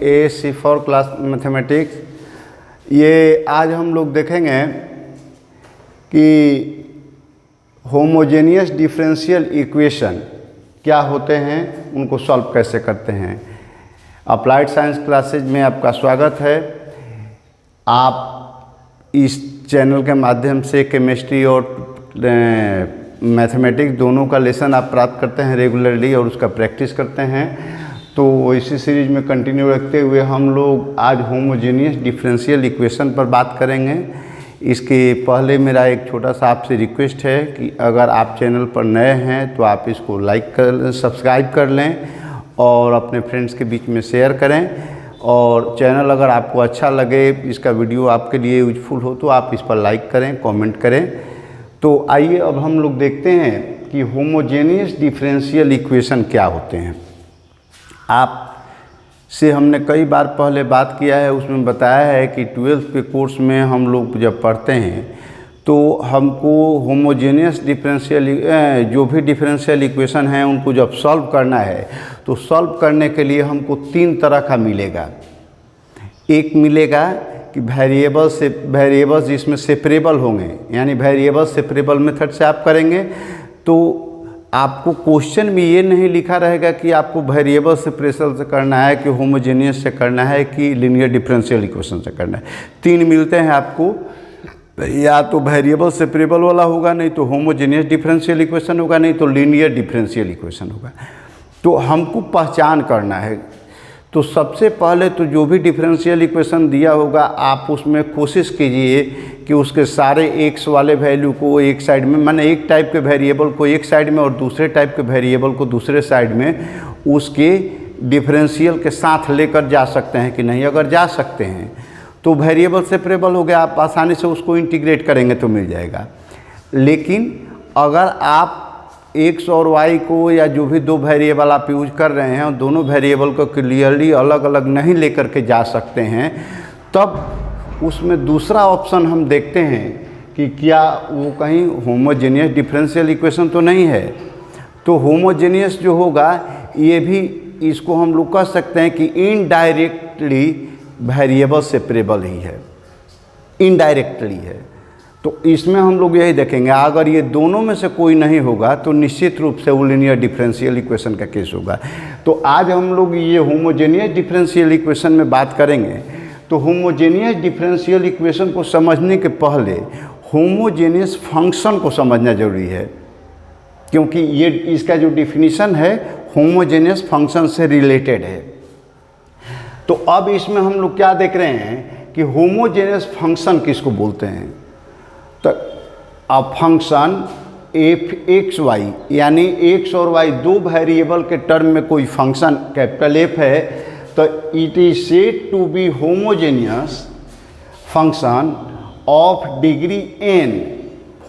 ASC for class mathematics. ये आज हम लोग देखेंगे कि होमोजेनियस डिफरेंशियल इक्वेशन क्या होते हैं, उनको सॉल्व कैसे करते हैं। अप्लाइड साइंस क्लासेज में आपका स्वागत है। आप इस चैनल के माध्यम से केमिस्ट्री और मैथमेटिक्स दोनों का लेसन आप प्राप्त करते हैं रेगुलरली और उसका प्रैक्टिस करते हैं। तो इसी सीरीज में कंटिन्यू रखते हुए हम लोग आज होमोजेनियस डिफरेंशियल इक्वेशन पर बात करेंगे। इसके पहले मेरा एक छोटा सा आपसे रिक्वेस्ट है कि अगर आप चैनल पर नए हैं तो आप इसको लाइक कर सब्सक्राइब कर लें और अपने फ्रेंड्स के बीच में शेयर करें। और चैनल अगर आपको अच्छा लगे, इसका वीडियो आपके लिए यूजफुल हो तो आप इस पर लाइक करें, कमेंट करें। तो आइए अब हम लोग देखते हैं कि होमोजेनियस डिफरेंशियल इक्वेशन क्या होते हैं। आप से हमने कई बार पहले बात किया है, उसमें बताया है कि 12th के कोर्स में हम लोग जब पढ़ते हैं तो हमको होमोजेनियस डिफरेंशियल जो भी डिफरेंशियल इक्वेशन हैं उनको जब सॉल्व करना है तो सॉल्व करने के लिए हमको 3 तरह का मिलेगा। एक मिलेगा कि वेरिएबल्स जिसमें सेपरेबल होंगे, यानी वेरिएबल सेपरेबल मेथड से आप करेंगे तो आपको क्वेश्चन में ये नहीं लिखा रहेगा कि आपको वेरिएबल सेपरेशन से करना है कि होमोजेनियस से करना है कि लीनियर डिफरेंशियल इक्वेशन से करना है। 3 मिलते हैं आपको, या तो वेरिएबल सेपरेबल वाला होगा, नहीं तो होमोजेनियस डिफरेंशियल इक्वेशन होगा, नहीं तो लीनियर डिफरेंशियल इक्वेशन होगा। तो हमको पहचान करना है। तो सबसे पहले तो जो भी डिफरेंशियल इक्वेशन दिया होगा आप उसमें कोशिश कीजिए कि उसके सारे एक्स वाले वैल्यू को एक साइड में, माने एक टाइप के वेरिएबल को एक साइड में और दूसरे टाइप के वेरिएबल को दूसरे साइड में उसके डिफरेंशियल के साथ लेकर जा सकते हैं कि नहीं। अगर जा सकते हैं तो वेरिएबल सेपरेबल हो गया, आप आसानी से उसको इंटीग्रेट करेंगे तो मिल जाएगा। लेकिन अगर आप एक्स और वाई को या जो भी 2 वेरिएबल आप यूज कर रहे हैं और दोनों वेरिएबल को क्लियरली अलग अलग नहीं लेकर के जा सकते हैं, तब उसमें दूसरा ऑप्शन हम देखते हैं कि क्या वो कहीं होमोजेनियस डिफरेंशियल इक्वेशन तो नहीं है। तो होमोजेनियस जो होगा ये भी, इसको हम लोग कह सकते हैं कि इनडायरेक्टली वेरिएबल सेपरेबल ही है, इनडायरेक्टली है। तो इसमें हम लोग यही देखेंगे, अगर ये दोनों में से कोई नहीं होगा तो निश्चित रूप से वो लीनियर डिफरेंशियल इक्वेशन का केस होगा। तो आज हम लोग ये होमोजेनियस डिफरेंशियल इक्वेशन में बात करेंगे। तो होमोजेनियस डिफरेंशियल इक्वेशन को समझने के पहले होमोजेनियस फंक्शन को समझना जरूरी है, क्योंकि ये इसका जो डिफिनीशन है होमोजेनियस फंक्शन से रिलेटेड है। तो अब इसमें हम लोग क्या देख रहे हैं कि होमोजेनियस फंक्शन किसको बोलते हैं। तो अब फंक्शन एफ एक्स वाई, यानी एक्स और वाई 2 वेरिएबल के टर्म में कोई फंक्शन कैपिटल एफ है, तो it is said to be homogeneous function of degree n।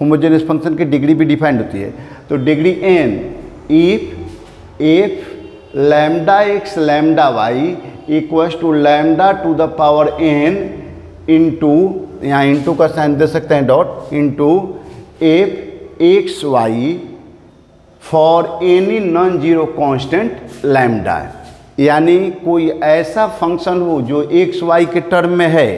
Homogeneous function की डिग्री भी डिफाइंड होती है। तो degree n if F lambda x lambda Y equals to lambda to the power n into, यहाँ into का sign दे सकते हैं dot, into F X Y for any non zero constant lambda. यानी कोई ऐसा फंक्शन हो जो एक्स वाई के टर्म में है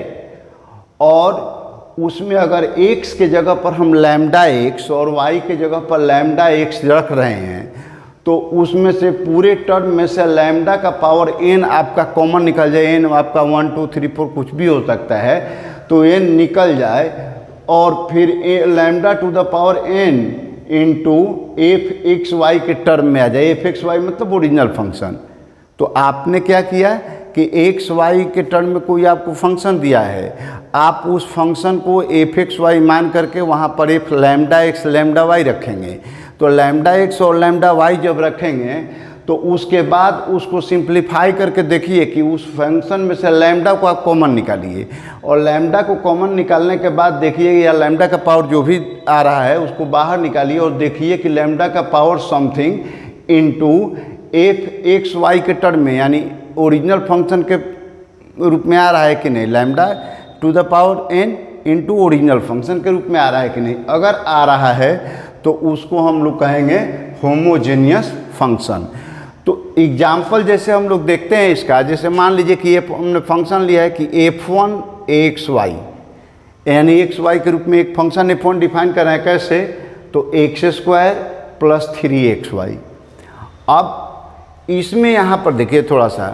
और उसमें अगर एक्स के जगह पर हम लैम्डा एक्स और वाई के जगह पर लैम्डा एक्स रख रहे हैं तो उसमें से पूरे टर्म में से लैम्डा का पावर n आपका कॉमन निकल जाए। n आपका 1 2 3 4 कुछ भी हो सकता है, तो n निकल जाए और फिर lambda to the power n into F X Y के टर्म में आ जाए। एफ एक्स वाई मतलब ओरिजिनल फंक्शन। तो आपने क्या किया कि एक्स वाई के टर्म में कोई आपको फंक्शन दिया है, आप उस फंक्शन को एफ एक्स वाई मान करके वहाँ पर F lambda x lambda Y रखेंगे। तो लैम्डा एक्स और लैम्डा वाई जब रखेंगे तो उसके बाद उसको सिंप्लीफाई करके देखिए कि उस फंक्शन में से लैम्डा को आप कॉमन निकालिए और लैम्डा को कॉमन निकालने के बाद देखिए या लैम्डा का पावर जो भी आ रहा है उसको बाहर निकालिए और देखिए कि लैम्डा का power something into F X Y के टर्म में, यानी ओरिजिनल फंक्शन के रूप में आ रहा है कि नहीं, lambda to the power n into original function के रूप में आ रहा है कि नहीं। अगर आ रहा है तो उसको हम लोग कहेंगे होमोजेनियस फंक्शन। तो एग्जाम्पल जैसे हम लोग देखते हैं इसका, जैसे मान लीजिए कि हमने फंक्शन लिया है कि f1 xy, यानी xy के रूप में एक फंक्शन f1 डिफाइन कर रहे हैं। कैसे? तो x² प्लस 3xy। अब इसमें यहाँ पर देखिए थोड़ा सा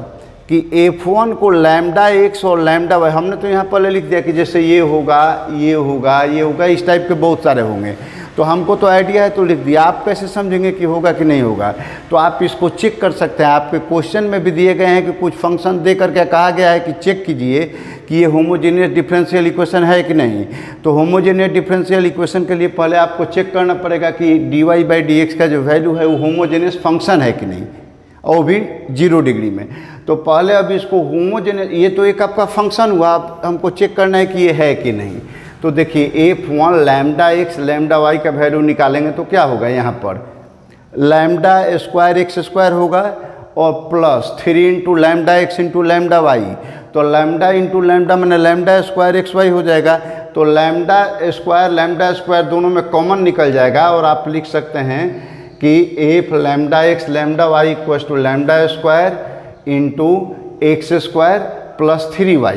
कि f1 को लैम्डा x और लैम्डा y, हमने तो यहाँ पहले लिख दिया कि जैसे ये होगा, ये होगा, ये होगा, इस टाइप के बहुत सारे होंगे। तो हमको तो आइडिया है तो लिख दिया। आप कैसे समझेंगे कि होगा कि नहीं होगा? तो आप इसको चेक कर सकते हैं। आपके क्वेश्चन में भी दिए गए हैं कि कुछ फंक्शन दे करके कहा गया है कि चेक कीजिए कि ये होमोजेनियस डिफरेंशियल इक्वेशन है कि नहीं। तो होमोजेनियस डिफरेंशियल इक्वेशन के लिए पहले आपको चेक करना पड़ेगा कि dy/dx का जो वैल्यू है वो होमोजेनियस फंक्शन है कि नहीं, और भी 0 डिग्री में। तो पहले अब इसको होमोजेनियस, ये तो एक आपका फंक्शन हुआ, अब हमको चेक करना है कि ये है कि नहीं। तो देखिए f1 lambda x lambda y का वैल्यू निकालेंगे तो क्या होगा, यहाँ पर लैम्डा स्क्वायर एक्स स्क्वायर होगा और plus 3 into lambda X into lambda Y. तो लैम्डा इंटू लैम्डा मैंने लैम्डा स्क्वायर एक्स वाई हो जाएगा। तो लैम्डा स्क्वायर दोनों में कॉमन निकल जाएगा और आप लिख सकते हैं कि F lambda x lambda Y equals to lambda square into X square plus 3y।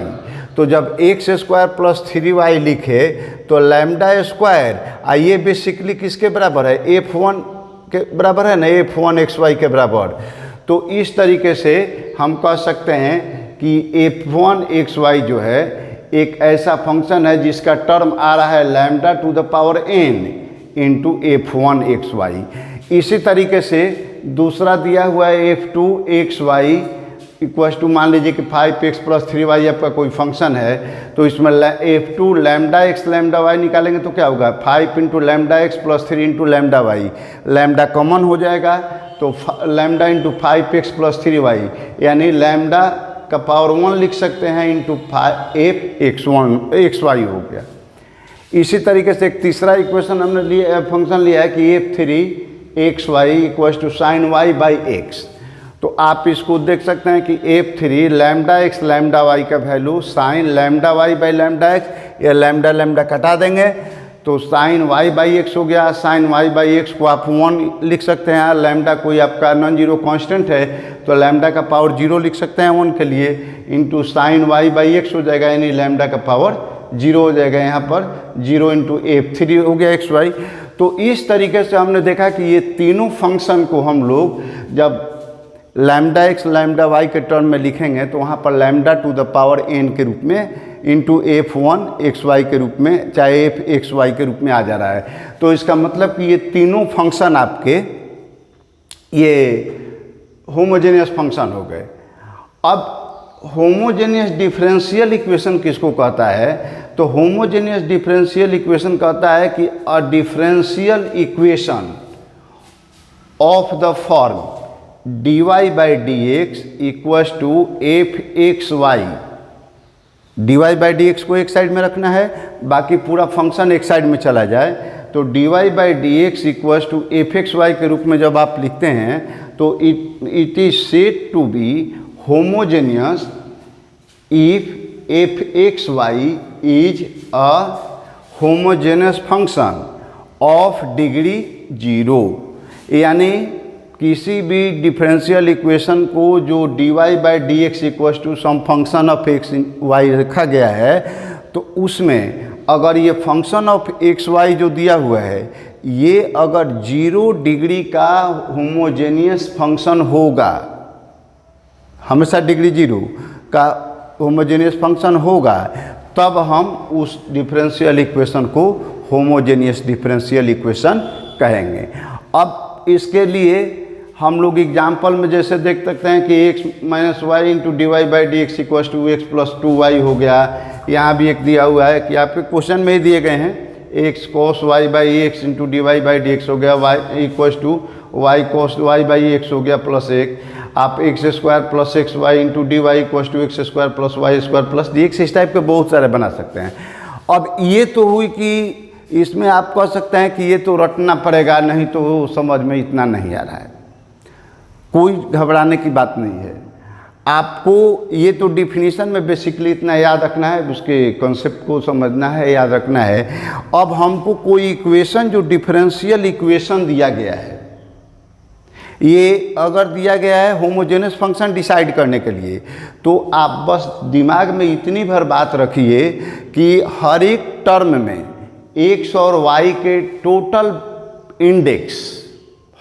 तो जब एक्स स्क्वायर प्लस 3y लिखे तो लैम्डा स्क्वायर ये बेसिकली किसके बराबर है, f1 के बराबर है ना, f1 xy के बराबर। तो इस तरीके से हम कह सकते हैं कि f1 xy जो है एक ऐसा फंक्शन है जिसका टर्म आ रहा है lambda to the power n into f1 xy। इसी तरीके से दूसरा दिया हुआ है f2 xy इक्वल्स टू, मान लीजिए कि 5x प्लस 3y आपका कोई फंक्शन है। तो इसमें f2 lambda x lambda y निकालेंगे तो क्या होगा, 5 into lambda X plus 3 into lambda Y. Lambda common हो जाएगा तो lambda into 5x plus 3y, यानी लैम्डा का पावर 1 लिख सकते हैं इंटू f(x1) xy हो गया। इसी तरीके से एक तीसरा इक्वेशन हमने लिया, फंक्शन लिया है कि f3 xy equals to sine y by x. तो आप इसको देख सकते हैं कि f3 lambda x lambda y का value sine lambda Y by lambda x, या लैम्डा लैम्डा कटा देंगे तो साइन y बाई एक्स हो गया। साइन y बाई एक्स को आप 1 लिख सकते हैं, लैम्डा कोई आपका नॉन जीरो कांस्टेंट है तो लैम्डा का पावर 0 लिख सकते हैं 1 के लिए, into sine y by X हो जाएगा, यानी लैम्डा का पावर 0 हो जाएगा। यहाँ पर 0 इंटू f3 हो गया xy। तो इस तरीके से हमने देखा कि ये तीनों फंक्शन को हम लोग जब लैम्डा एक्स लैम्डा वाई के टर्म में लिखेंगे तो वहाँ पर lambda to the power n के रूप में इंटू f1 xy के रूप में, चाहे f(xy) के रूप में आ जा रहा है। तो इसका मतलब कि ये तीनों फंक्शन आपके ये होमोजेनियस फंक्शन हो गए। अब होमोजेनियस डिफरेंशियल इक्वेशन किसको कहता है? तो होमोजेनियस डिफरेंशियल इक्वेशन कहता है कि a differential equation of the form dy/dx equals to f(xy)। dy/dx को एक साइड में रखना है, बाकी पूरा फंक्शन एक साइड में चला जाए। तो dy/dx इक्वल्स टू f(xy) के रूप में जब आप लिखते हैं तो it is said to be homogeneous if f(xy) is a homogeneous function of degree 0। यानी किसी भी डिफरेंशियल इक्वेशन को जो dy/dx equals to some function of xy रखा गया है तो उसमें अगर ये फंक्शन ऑफ xy जो दिया हुआ है ये अगर 0 डिग्री का होमोजेनियस फंक्शन होगा, हमेशा डिग्री 0 का होमोजेनियस फंक्शन होगा, तब हम उस डिफरेंशियल इक्वेशन को होमोजेनियस डिफरेंशियल इक्वेशन कहेंगे। अब इसके लिए हम लोग एग्जाम्पल में जैसे देख सकते हैं कि x minus Y into dy/dx equals to X plus 2y हो गया। यहाँ भी एक दिया हुआ है कि आपके क्वेश्चन में ही दिए गए हैं x cos y by X into dy/dx हो गया, y equals to y cos y by X हो गया प्लस 1। आप X square plus X Y into dy equals to X square plus Y square plus dx, इस type के बहुत सारे बना सकते हैं। अब ये तो हुई कि इसमें आप कह सकते हैं कि ये तो रटना पड़ेगा, नहीं तो समझ में इतना नहीं आ रहा है। कोई घबराने की बात नहीं है, आपको ये तो डिफिनीशन में बेसिकली इतना याद रखना है, उसके कॉन्सेप्ट को समझना है, याद रखना है। अब हमको कोई इक्वेशन जो डिफरेंशियल इक्वेशन दिया गया है, ये अगर दिया गया है होमोजेनियस फंक्शन डिसाइड करने के लिए, तो आप बस दिमाग में इतनी भर बात रखिए कि हर एक टर्म में x और y के टोटल इंडेक्स,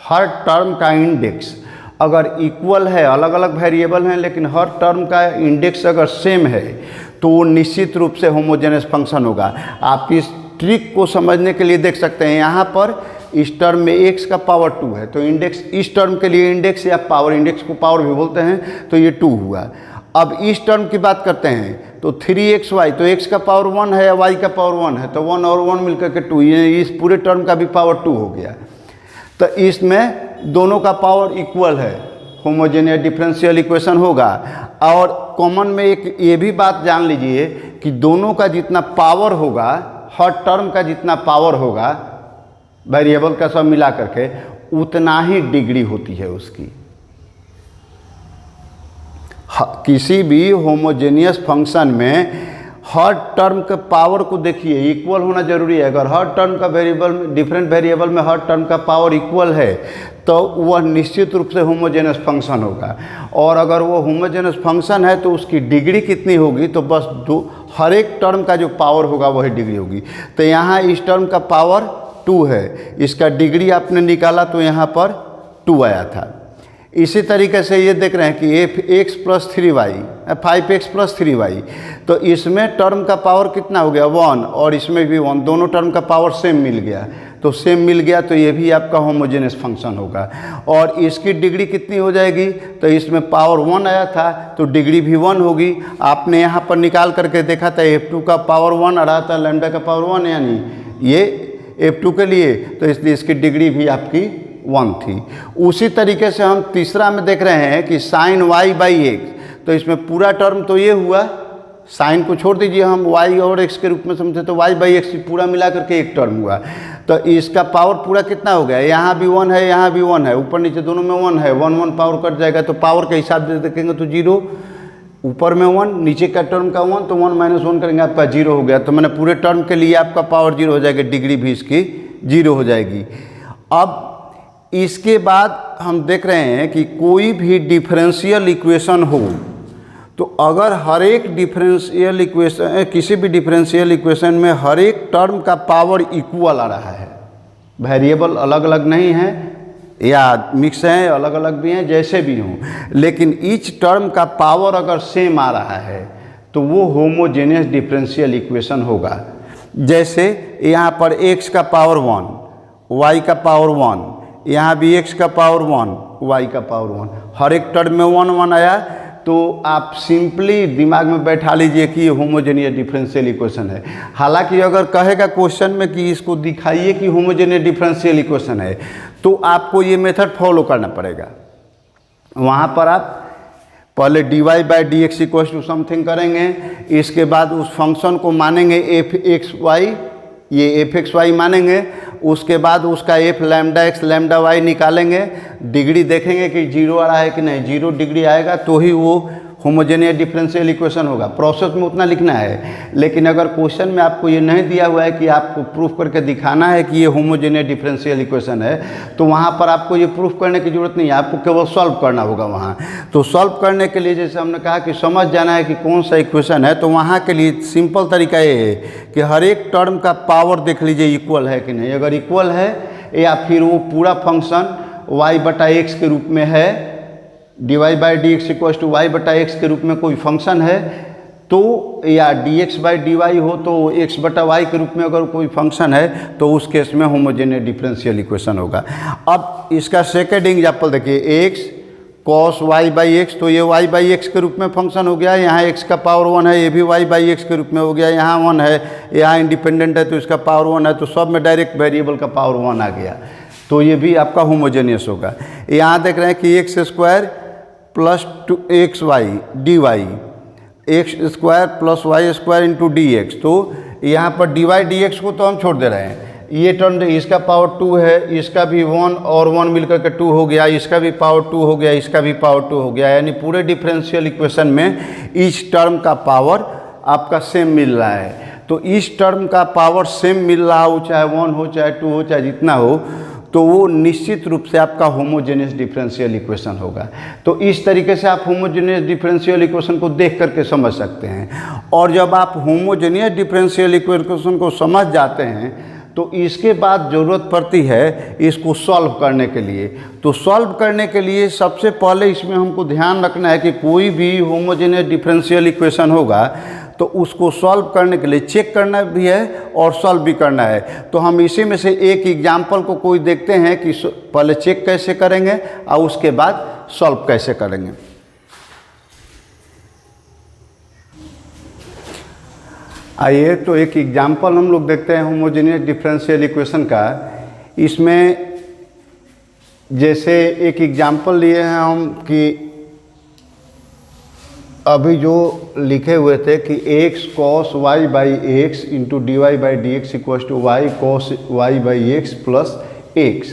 हर टर्म का इंडेक्स अगर इक्वल है, अलग अलग वेरिएबल हैं लेकिन हर टर्म का इंडेक्स अगर सेम है, तो वो निश्चित रूप से होमोजेनियस फंक्शन होगा। आप इस ट्रिक को समझने के लिए देख सकते हैं, यहाँ पर इस टर्म में x का पावर 2 है, तो इंडेक्स इस टर्म के लिए इंडेक्स या पावर, इंडेक्स को पावर भी बोलते हैं, तो ये 2 हुआ। अब इस टर्म की बात करते हैं तो 3xy, तो x का पावर 1 है या y का पावर 1 है, तो 1 और 1 मिलकर के 2, ये इस पूरे टर्म का भी पावर 2 हो गया। तो इसमें दोनों का पावर इक्वल है, होमोजेनियस डिफरेंशियल इक्वेशन होगा। और कॉमन में एक ये भी बात जान लीजिए कि दोनों का जितना पावर होगा, हर टर्म का जितना पावर होगा वेरिएबल का सब मिला करके, उतना ही डिग्री होती है उसकी। किसी भी होमोजेनियस फंक्शन में हर टर्म के पावर को देखिए, इक्वल होना जरूरी है। अगर हर टर्म का वेरिएबल, डिफरेंट वेरिएबल में हर टर्म का पावर इक्वल है, तो वह निश्चित रूप से होमोजेनियस फंक्शन होगा। और अगर वो होमोजेनियस फंक्शन है तो उसकी डिग्री कितनी होगी, तो बस हर एक टर्म का जो पावर होगा वही डिग्री होगी। तो यहाँ इस टर्म का पावर 2 है, इसका डिग्री आपने निकाला तो यहाँ पर 2 आया था। इसी तरीके से ये देख रहे हैं कि x + 3y 5x + 3y, तो इसमें टर्म का पावर कितना हो गया 1, और इसमें भी 1, दोनों टर्म का पावर सेम मिल गया। तो सेम मिल गया तो ये भी आपका होमोजेनियस फंक्शन होगा। और इसकी डिग्री कितनी हो जाएगी, तो इसमें पावर 1 आया था तो डिग्री भी 1 होगी। आपने यहाँ पर निकाल करके देखा था f2 का पावर 1 आ रहा था, लैम्डा का पावर 1, यानी ये f2 के लिए, तो इसलिए इसकी डिग्री भी आपकी 1 थी। उसी तरीके से हम तीसरा में देख रहे हैं कि sin y/x, तो इसमें पूरा टर्म तो ये हुआ, साइन को छोड़ दीजिए, हम y और x के रूप में समझे, तो y/x पूरा मिला करके एक टर्म हुआ। तो इसका पावर पूरा कितना हो गया, यहाँ भी 1 है, यहाँ भी 1 है, ऊपर नीचे दोनों में 1 है, 1 1 पावर कट जाएगा, तो पावर के हिसाब से देखेंगे तो 0, ऊपर में 1, नीचे का टर्म का 1, तो 1 - 1 करेंगे आपका 0 हो गया। तो मैंने पूरे टर्म के लिए आपका पावर 0 हो जाएगा, डिग्री भी इसकी 0 हो जाएगी। अब इसके बाद हम देख रहे हैं कि कोई भी डिफरेंशियल इक्वेशन हो, तो अगर हर एक डिफरेंशियल इक्वेशन, किसी भी डिफरेंशियल इक्वेशन में हर एक टर्म का पावर इक्वल आ रहा है, वेरिएबल अलग अलग नहीं है या मिक्स हैं, अलग अलग भी हैं, जैसे भी हों, लेकिन ईच टर्म का पावर अगर सेम आ रहा है तो वो होमोजेनियस डिफरेंशियल इक्वेशन होगा। जैसे यहाँ पर x का पावर 1, y का पावर 1, यहाँ भी x का पावर 1, y का पावर 1, हर एक टर्म में 1 1 आया, तो आप सिंपली दिमाग में बैठा लीजिए कि ये होमोजेनियस डिफरेंशियल इक्वेशन है। हालांकि अगर कहेगा क्वेश्चन में कि इसको दिखाइए कि होमोजेनियस डिफरेंशियल इक्वेशन है, तो आपको ये मेथड फॉलो करना पड़ेगा। वहाँ पर आप पहले dy/dx इक्वल टू समथिंग करेंगे, इसके बाद उस फंक्शन को मानेंगे f(x,y), ये f(x,y) मानेंगे, उसके बाद उसका f λx λy निकालेंगे, डिग्री देखेंगे कि 0 आ रहा है कि नहीं, 0 डिग्री आएगा तो ही वो होमोजेनियस डिफरेंशियल इक्वेशन होगा। प्रोसेस में उतना लिखना है, लेकिन अगर क्वेश्चन में आपको ये नहीं दिया हुआ है कि आपको प्रूफ करके दिखाना है कि ये होमोजेनियस डिफरेंशियल इक्वेशन है, तो वहाँ पर आपको ये प्रूफ करने की ज़रूरत नहीं है, आपको केवल सॉल्व करना होगा वहाँ। तो सॉल्व करने के लिए जैसे हमने कहा कि समझ जाना है कि कौन सा इक्वेशन है, तो वहाँ के लिए सिंपल तरीका ये है कि हर एक टर्म का पावर देख लीजिए इक्वल है कि नहीं। अगर इक्वल है या फिर वो पूरा फंक्शन y/x के रूप में है, dy/dx इक्वल टू y/x के रूप में कोई फंक्शन है, तो या dx/dy हो तो x/y के रूप में अगर कोई फंक्शन है, तो उस केस में होमोजेनियस डिफरेंशियल इक्वेशन होगा। अब इसका सेकेंड एग्जाम्पल देखिए, x cos y/x, तो ये y/x के रूप में फंक्शन हो गया, यहाँ x का पावर 1 है, ये भी y/x के रूप में हो गया, यहाँ 1 है, यहाँ इंडिपेंडेंट है तो इसका पावर 1 है, तो सब में डायरेक्ट वेरिएबल का पावर 1 आ गया, तो ये भी आपका होमोजेनियस होगा। यहाँ देख रहे हैं कि x² + 2xy dy, x² + y² into dx, तो यहाँ पर dy/dx को तो हम छोड़ दे रहे हैं, ये टर्म इसका पावर 2 है, इसका भी 1 और 1 मिलकर के 2 हो गया, इसका भी पावर 2 हो गया, इसका भी पावर 2 हो गया, यानी पूरे डिफरेंशियल इक्वेशन में ईच टर्म का पावर आपका सेम मिल रहा है। तो इस टर्म का पावर सेम मिल रहा हो, चाहे 1 हो, चाहे 2 हो, चाहे जितना हो, तो वो निश्चित रूप से आपका होमोजेनियस डिफरेंशियल इक्वेशन होगा। तो इस तरीके से आप होमोजेनियस डिफरेंशियल इक्वेशन को देख करके समझ सकते हैं। और जब आप होमोजेनियस डिफरेंशियल इक्वेशन को समझ जाते हैं तो इसके बाद ज़रूरत पड़ती है इसको सॉल्व करने के लिए। तो सॉल्व करने के लिए सबसे पहले इसमें हमको ध्यान रखना है कि कोई भी होमोजेनियस डिफरेंशियल इक्वेशन होगा तो उसको सॉल्व करने के लिए चेक करना भी है और सॉल्व भी करना है। तो हम इसी में से एक एग्जाम्पल को कोई देखते हैं कि पहले चेक कैसे करेंगे और उसके बाद सॉल्व कैसे करेंगे। आइए तो एक एग्जाम्पल हम लोग देखते हैं होमोजेनियस डिफरेंशियल इक्वेशन का। इसमें जैसे एक एग्जाम्पल लिए हैं हम कि अभी जो लिखे हुए थे कि x cos y by X into D Y by D X equals to Y cos y by X plus X.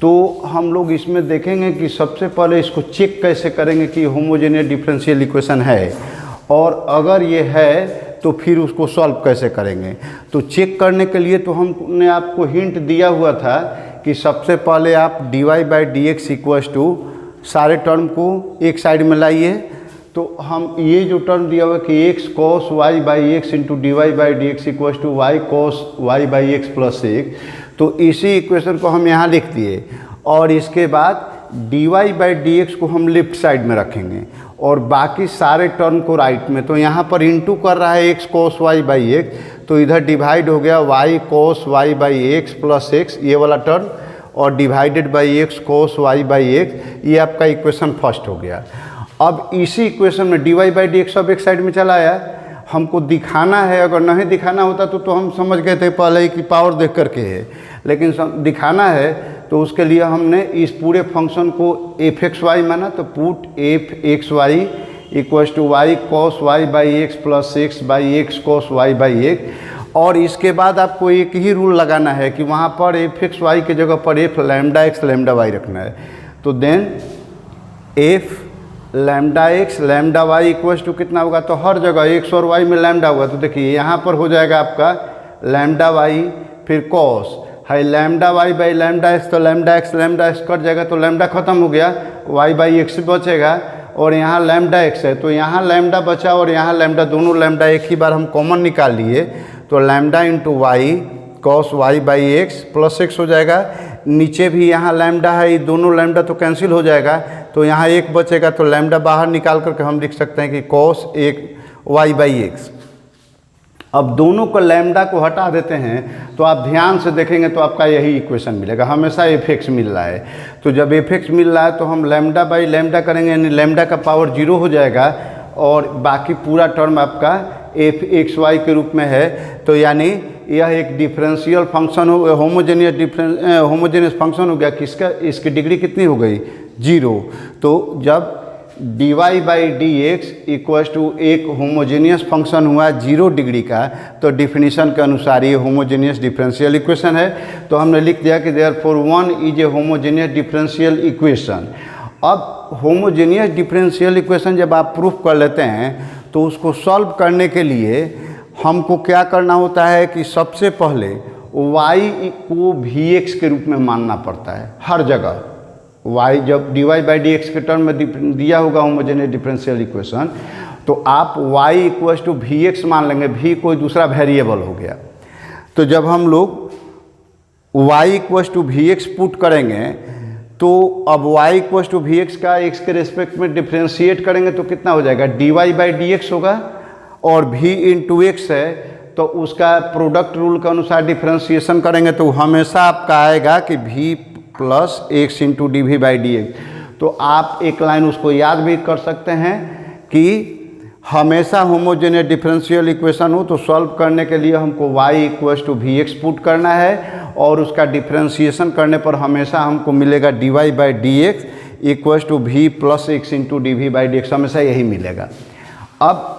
तो हम लोग इसमें देखेंगे कि सबसे पहले इसको चेक कैसे करेंगे कि होमोजेनियस डिफरेंशियल इक्वेशन है, और अगर ये है तो फिर उसको सॉल्व कैसे करेंगे। तो चेक करने के लिए तो हमने आपको हिंट दिया हुआ था कि सबसे पहले आप D Y by D X equals to सारे टर्म को एक साइड में लाइए। तो हम ये जो टर्म दिया हुआ है कि X cos y by X into D Y by D X equals to Y cos y by X plus X, तो इसी इक्वेशन को हम यहाँ लिख दिए। और इसके बाद D Y by D X को हम लेफ्ट साइड में रखेंगे और बाकी सारे टर्म को राइट में। तो यहाँ पर इंटू कर रहा है x cos y by x, तो इधर डिवाइड हो गया y cos y by X plus x ये वाला टर्म, और divided by X cos y by x, ये आपका इक्वेशन फर्स्ट हो गया। अब इसी इक्वेशन में D Y by D X सब एक साइड में चला आया। हमको दिखाना है, अगर नहीं दिखाना होता तो हम समझ गए थे पहले ही कि पावर देख करके है, लेकिन दिखाना है तो उसके लिए हमने इस पूरे फंक्शन को एफ एक्स वाई माना। तो put F X Y equals to Y cos y by X plus X by X cos y by X. और इसके बाद आपको एक ही रूल लगाना है कि वहाँ पर एफ एक्स वाई के जगह पर F lambda x lambda Y रखना है। तो then F lambda x lambda Y equals to कितना होगा, तो हर जगह एक्स और वाई में लैम्डा होगा। तो देखिए यहाँ पर हो जाएगा आपका लैम्डा वाई फिर कॉस है lambda Y by lambda X, तो लैम्डा एक्स कट जाएगा तो लैम्डा खत्म हो गया, वाई बाई एक्स बचेगा और यहाँ लैम्डा एक्स है तो यहाँ लैम्डा बचा और यहाँ लैम्डा, दोनों लैम्डा एक ही बार हम कॉमन निकाल लिए। तो lambda into Y cos y by X plus X हो जाएगा। नीचे भी यहाँ लैम्डा है, ये दोनों लैम्डा तो कैंसिल हो जाएगा, तो यहाँ एक बचेगा। तो लैम्डा बाहर निकाल करके हम लिख सकते हैं कि cos एक y बाई एक्स। अब दोनों को लैम्डा को हटा देते हैं तो आप ध्यान से देखेंगे तो आपका यही इक्वेशन मिलेगा, हमेशा एफ एक्स मिल रहा है। तो जब एफ एक्स मिल रहा है तो हम लैम्डा बाई लैम्डा करेंगे, यानी लैम्डा का पावर 0 हो जाएगा और बाकी पूरा टर्म आपका एफ एक्स वाई के रूप में है। तो यानी यह एक डिफरेंशियल फंक्शन हो, होमोजेनियस फंक्शन हो गया। किसका, इसकी डिग्री कितनी हो गई, 0। तो जब D Y by D X equals to एक होमोजेनियस फंक्शन हुआ 0 डिग्री का, तो डिफिनीशन के अनुसार ये होमोजेनियस डिफरेंशियल इक्वेशन है। तो हमने लिख दिया कि therefore one is a homogeneous differential equation. अब होमोजेनियस डिफरेंशियल इक्वेशन जब आप प्रूफ कर लेते हैं तो उसको सॉल्व करने के लिए हमको क्या करना होता है कि सबसे पहले y को vx के रूप में मानना पड़ता है हर जगह। y जब dy बाई डी एक्स के टर्म में दिया होगा होमोजेनियस डिफरेंशियल इक्वेशन, तो आप y equals to we X मान लेंगे, v कोई दूसरा वेरिएबल हो गया। तो जब हम लोग y equals to we X put करेंगे तो अब y equals to we X का x के रेस्पेक्ट में डिफ्रेंशिएट करेंगे तो कितना हो जाएगा, dy बाई डी एक्स होगा और v इंटू एक्स है तो उसका प्रोडक्ट रूल के अनुसार डिफ्रेंशिएशन करेंगे तो हमेशा आपका आएगा कि v plus x into D we by D X. तो आप एक लाइन उसको याद भी कर सकते हैं कि हमेशा होमोजेनियस डिफरेंशियल इक्वेशन हो तो सॉल्व करने के लिए हमको y equals to we X put करना है और उसका डिफ्रेंशिएशन करने पर हमेशा हमको मिलेगा D Y by D X equals to V plus x into D we by D X, हमेशा यही मिलेगा। अब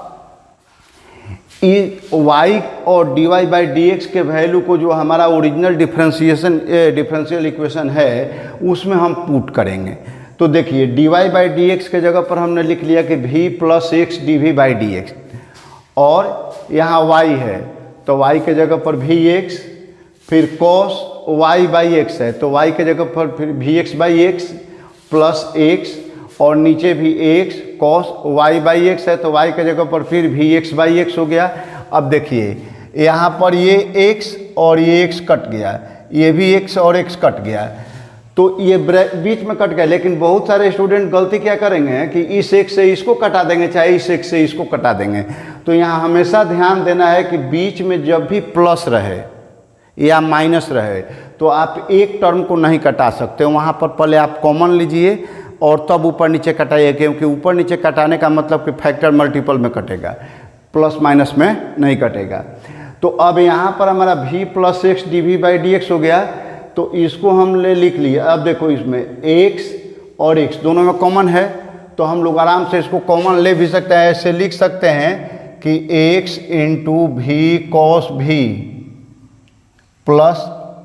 y और dy बाई डी एक्स के वैल्यू को जो हमारा ओरिजिनल डिफरेंशियल इक्वेशन है उसमें हम पुट करेंगे। तो देखिए dy बाई डी एक्स के जगह पर हमने लिख लिया कि v plus X D we by D X, और यहाँ y है तो y के जगह पर वी एक्स फिर cos y बाई एक्स है, तो y के जगह पर फिर V X by X plus X, और नीचे भी X cos y by X है, तो y के जगह पर फिर वी एक्स बाई एक्स हो गया। अब देखिए यहाँ पर ये x और ये x कट गया, ये भी x और x कट गया, तो ये बीच में कट गया। लेकिन बहुत सारे स्टूडेंट गलती क्या करेंगे कि इस x से इसको कटा देंगे, चाहे इस x से इसको कटा देंगे। तो यहाँ हमेशा ध्यान देना है कि बीच में जब भी प्लस रहे या माइनस रहे तो आप एक टर्म को नहीं कटा सकते, वहाँ पर पहले आप कॉमन लीजिए और तब ऊपर नीचे कटाइए, क्योंकि ऊपर नीचे कटाने का मतलब कि फैक्टर मल्टीपल में कटेगा, प्लस माइनस में नहीं कटेगा। तो अब यहाँ पर हमारा v plus X D we by D X हो गया, तो इसको हम लिख लिए। अब देखो इसमें x और x दोनों में कॉमन है, तो हम लोग आराम से इसको कॉमन ले भी सकते हैं। ऐसे लिख सकते हैं कि x into V cos V plus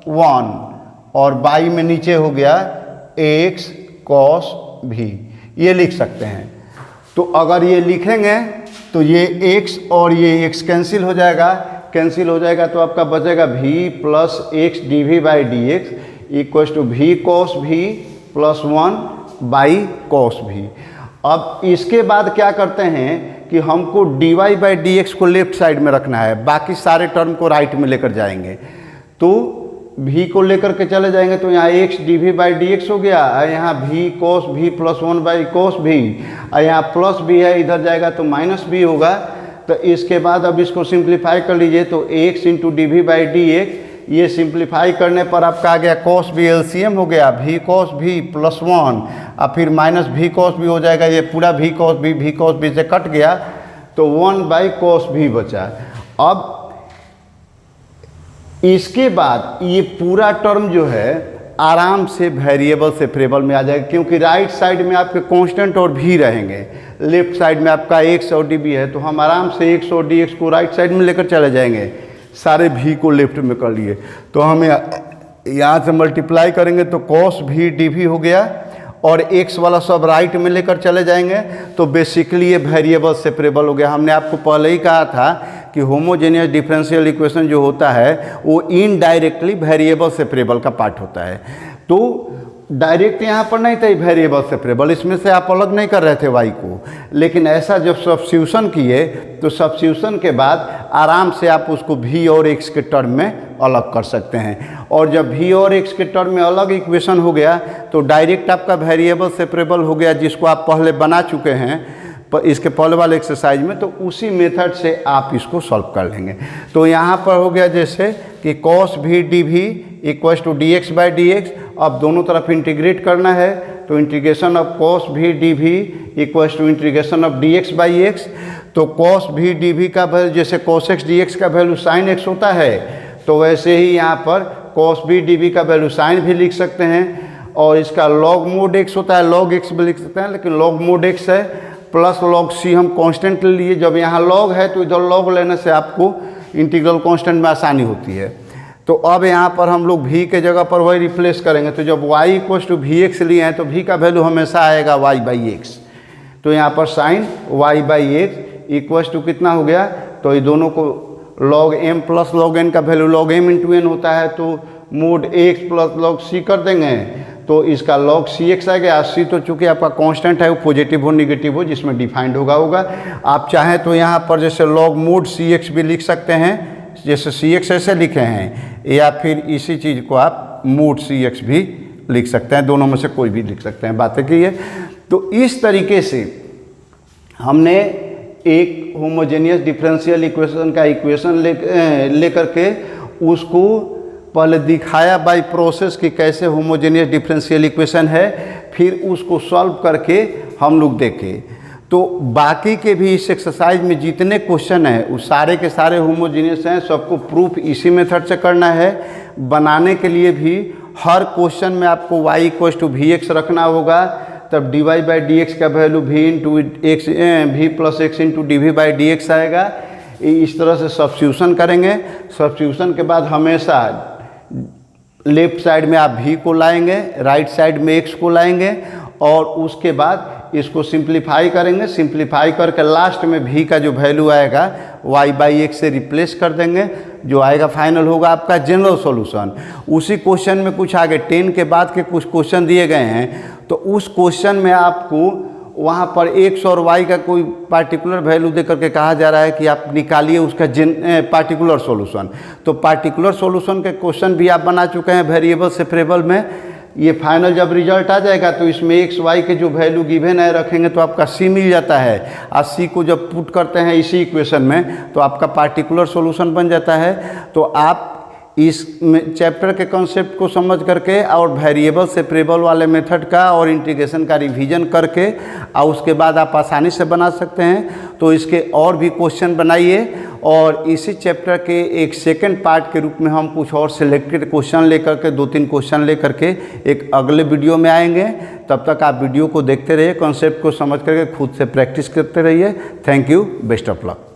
1 और बाई में नीचे हो गया x कॉस वी, ये लिख सकते हैं। तो अगर ये लिखेंगे तो ये x और ये x कैंसिल हो जाएगा, कैंसिल हो जाएगा तो आपका बचेगा v plus X D we by D X equal to V cos V plus 1 by cos V. अब इसके बाद क्या करते हैं कि हमको D Y by D X को लेफ्ट साइड में रखना है, बाकी सारे टर्म को राइट में लेकर जाएंगे। तो v को लेकर के चले जाएंगे तो यहाँ x D we by D X हो गया, यहाँ v cos v plus 1 by cos v, यहाँ प्लस v है, इधर जाएगा तो माइनस v होगा। तो इसके बाद अब इसको सिंप्लीफाई कर लीजिए, तो x into D we by D X, ये सिंप्लीफाई करने पर आपका आ गया कॉस v एलसीएम हो गया v कॉस v प्लस 1 और फिर माइनस v कॉस v हो जाएगा, ये पूरा v कॉस v से कट गया तो 1 बाई कॉस v बचा। अब इसके बाद ये पूरा टर्म जो है आराम से वेरिएबल सेपरेबल में आ जाएगा, क्योंकि राइट साइड में आपके कांस्टेंट और भी रहेंगे, लेफ्ट साइड में आपका x और डी है, तो हम आराम से x और डी एक्स को राइट साइड में लेकर चले जाएंगे। सारे v को लेफ्ट में कर लिए तो हमें यहाँ से मल्टीप्लाई करेंगे तो cos v डी वी हो गया, और x वाला सब राइट में लेकर चले जाएंगे तो बेसिकली ये वेरिएबल सेपरेबल हो गया। हमने आपको पहले ही कहा था कि होमोजेनियस डिफरेंशियल इक्वेशन जो होता है वो इनडायरेक्टली वेरिएबल सेपरेबल का पार्ट होता है। तो डायरेक्ट यहाँ पर नहीं था वेरिएबल सेपरेबल, इसमें से आप अलग नहीं कर रहे थे y को, लेकिन ऐसा जब सब्स्टिट्यूशन किए तो सब्स्टिट्यूशन के बाद आराम से आप उसको v और x के टर्म में अलग कर सकते हैं। और जब v और x के टर्म में अलग इक्वेशन हो गया तो डायरेक्ट आपका वेरिएबल सेपरेबल हो गया, जिसको आप पहले बना चुके हैं इसके पहले वाले एक्सरसाइज में, तो उसी मेथड से आप इसको सॉल्व कर लेंगे। तो यहाँ पर हो गया जैसे कि cos v D V equal to D X by D X, अब दोनों तरफ इंटीग्रेट करना है तो integration of cos v D V equal to integration of D X by x. तो cos v डी वी का वैल्यू जैसे cos x D x का वैल्यू sin x होता है, तो वैसे ही यहाँ पर cos v डी वी का वैल्यू sin भी लिख सकते हैं, और इसका log mod x होता है, log x भी लिख सकते हैं, लेकिन log mod x है प्लस log c हम कांस्टेंट ले लिए। जब यहाँ log है तो इधर log लेने से आपको इंटीग्रल कांस्टेंट में आसानी होती है। तो अब यहाँ पर हम लोग v के जगह पर वही रिप्लेस करेंगे, तो जब y equal to we X लिए हैं तो v का वैल्यू हमेशा आएगा y बाई एक्स। तो यहाँ पर sine y by X equal to कितना हो गया, तो ये दोनों को log m plus log n का value log m into n होता है, तो mod x plus log c कर देंगे तो इसका log cx आ गया। c तो चूँकि आपका कांस्टेंट है वो पॉजिटिव हो निगेटिव हो जिसमें डिफाइंड होगा। आप चाहें तो यहाँ पर जैसे log मोड cx भी लिख सकते हैं, जैसे cx ऐसे लिखे हैं, या फिर इसी चीज़ को आप मोड cx भी लिख सकते हैं, दोनों में से कोई भी लिख सकते हैं, बातें की है। तो इस तरीके से हमने एक होमोजेनियस डिफरेंशियल इक्वेशन का इक्वेशन लेकर के उसको पहले दिखाया बाय प्रोसेस कि कैसे होमोजेनियस डिफरेंशियल इक्वेशन है, फिर उसको सॉल्व करके हम लोग देखें। तो बाकी के भी इस एक्सरसाइज में जितने क्वेश्चन हैं वो सारे के सारे होमोजेनियस हैं, सबको प्रूफ इसी मेथड से करना है। बनाने के लिए भी हर क्वेश्चन में आपको y equal to we x रखना होगा, तब d Y by D x का value v into x v plus x into D we by D x आएगा। इस तरह से सब्स्टिट्यूशन करेंगे। सब्स्टिट्यूशन के बाद हमेशा लेफ्ट साइड में आप v को लाएंगे, राइट साइड में x को लाएंगे, और उसके बाद इसको सिंप्लीफाई करेंगे। सिंप्लीफाई करके लास्ट में v का जो वैल्यू आएगा y/x से रिप्लेस कर देंगे, जो आएगा फाइनल होगा आपका जनरल सॉल्यूशन। उसी क्वेश्चन में कुछ आगे 10 के बाद के कुछ क्वेश्चन दिए गए हैं, तो उस क्वेश्चन में आपको वहाँ पर x और y का कोई पार्टिकुलर वैल्यू दे करके कहा जा रहा है कि आप निकालिए उसका पार्टिकुलर सॉल्यूशन। तो पार्टिकुलर सॉल्यूशन के क्वेश्चन भी आप बना चुके हैं वेरिएबल सेपरेबल में। ये फाइनल जब रिजल्ट आ जाएगा तो इसमें x y के जो वैल्यू गिवन है रखेंगे तो आपका c मिल जाता है, और c को जब पुट करते हैं इसी इक्वेशन में तो आपका पार्टिकुलर सॉल्यूशन बन जाता है। तो आप इस चैप्टर के कॉन्सेप्ट को समझ करके और वेरिएबल सेपरेबल वाले मेथड का और इंटीग्रेशन का रिवीजन करके और उसके बाद आप आसानी से बना सकते हैं। तो इसके और भी क्वेश्चन बनाइए, और इसी चैप्टर के एक सेकंड पार्ट के रूप में हम कुछ और सिलेक्टेड क्वेश्चन लेकर के 2-3 क्वेश्चन लेकर के एक अगले वीडियो में आएंगे। तब तक आप वीडियो को देखते रहिए, कॉन्सेप्ट को समझ करके खुद से प्रैक्टिस करते रहिए। Thank you, best of luck.